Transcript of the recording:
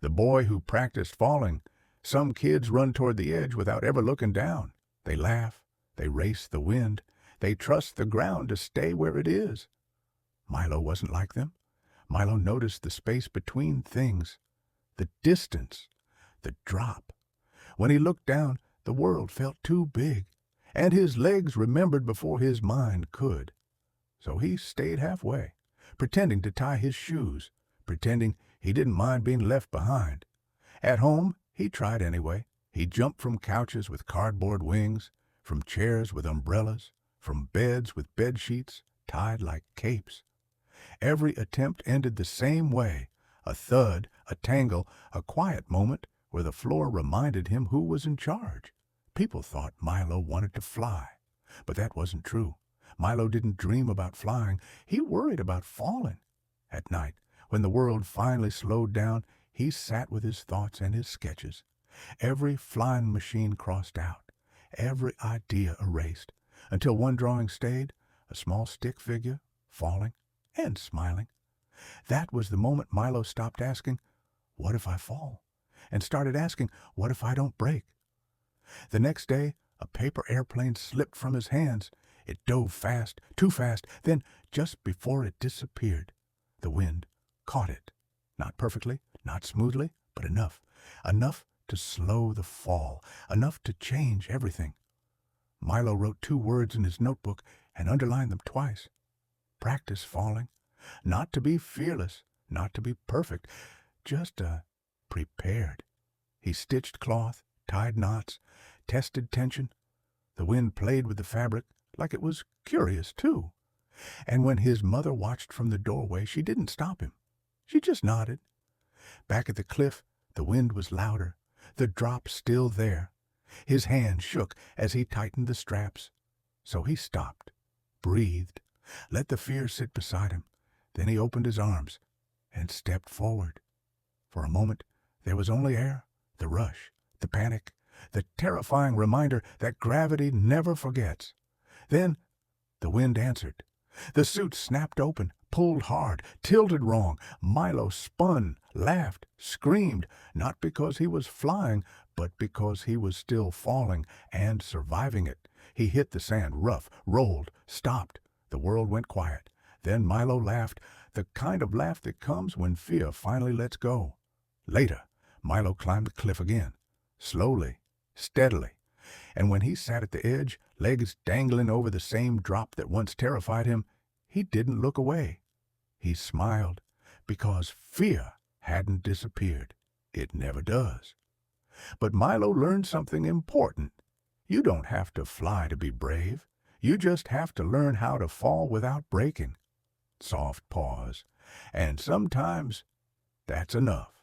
The boy who practiced falling. Some kids run toward the edge without ever looking down. They laugh. They race the wind. They trust the ground to stay where it is. Milo wasn't like them. Milo noticed the space between things, the distance, the drop. When he looked down, the world felt too big, and his legs remembered before his mind could. So he stayed halfway, pretending to tie his shoes, pretending he didn't mind being left behind. At home, he tried anyway. He jumped from couches with cardboard wings, from chairs with umbrellas, from beds with bed sheets tied like capes. Every attempt ended the same way, a thud, a tangle, a quiet moment where the floor reminded him who was in charge. People thought Milo wanted to fly, but that wasn't true. Milo didn't dream about flying. He worried about falling. At night, when the world finally slowed down, he sat with his thoughts and his sketches. Every flying machine crossed out, every idea erased, until one drawing stayed, a small stick figure, falling and smiling. That was the moment Milo stopped asking, "What if I fall?" and started asking, "What if I don't break?" The next day, a paper airplane slipped from his hands. It dove fast, too fast. Then, just before it disappeared, the wind caught it. Not perfectly, not smoothly, but enough. Enough to slow the fall, enough to change everything. Milo wrote 2 words in his notebook and underlined them twice. Practice falling. Not to be fearless, not to be perfect, just prepared. He stitched cloth, tied knots, tested tension. The wind played with the fabric like it was curious, too. And when his mother watched from the doorway, she didn't stop him. She just nodded. Back at the cliff, the wind was louder, the drop still there. His hand shook as he tightened the straps. So he stopped, breathed, let the fear sit beside him. Then he opened his arms and stepped forward. For a moment, there was only air, the rush, the panic, the terrifying reminder that gravity never forgets. Then the wind answered. The suit snapped open, pulled hard, tilted wrong. Milo spun, laughed, screamed, not because he was flying, but because he was still falling and surviving it. He hit the sand rough, rolled, stopped. The world went quiet. Then Milo laughed, the kind of laugh that comes when fear finally lets go. Later, Milo climbed the cliff again, slowly, steadily. And when he sat at the edge, legs dangling over the same drop that once terrified him, he didn't look away. He smiled, because fear hadn't disappeared. It never does. But Milo learned something important. You don't have to fly to be brave. You just have to learn how to fall without breaking. Soft pause. And sometimes that's enough.